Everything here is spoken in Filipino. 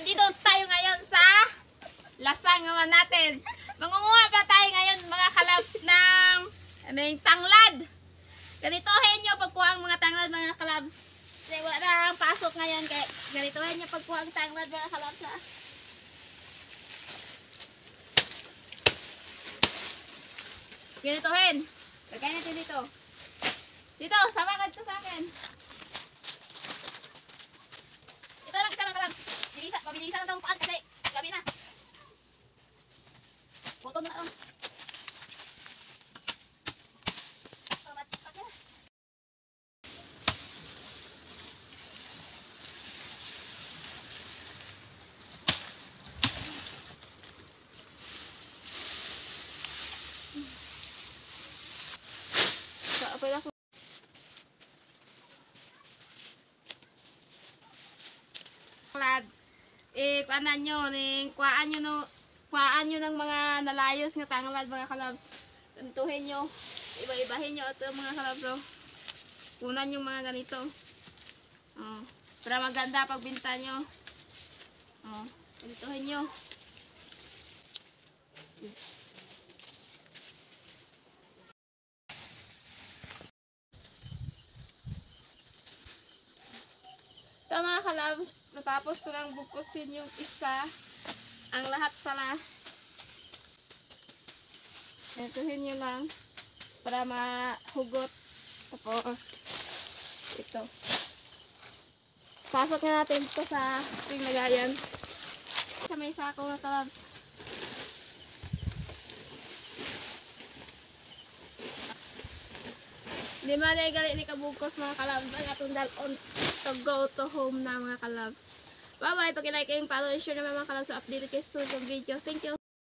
Nandito tayo ngayon sa lasang naman natin. Mangunguha pa tayo ngayon mga kalabs ng tanglad. Ganitohin nyo pagkuha ang mga tanglad mga kalabs. Kasi wala na pasok ngayon kaya ganitohin nyo pagkuha ang tanglad mga kalabs ha. Ganitohin. Lagay natin dito. Dito, sama ka dito sa akin. Ito lang isa mga kalabs. Mabilisan na itong paan kasi gabi na. Bottom na ron. Kuanan nyo, kuhaan nyo ng mga nalayos nga tanglad mga kalabs. Tuntuhin nyo, iba-ibahin nyo ito mga kalabs. Oh. Kunan nyo mga ganito. Oh. Para maganda pagbinta nyo. Oh. Tuntuhin nyo. Ito mga kalabs, natapos ko lang bukusin yung isa. Ang lahat pala. Ituhin nyo lang para mahugot. Tapos ito. Pasok na natin ito sa ating lagayan. Sa may sako na kalabs. Di maligali ni kabukos mga kalabs. Ang atong dalon to go to home na mga kalabs. Bye bye. Pag-like kayong follow and share naman mga kalabs. So update kayo sa video. Thank you.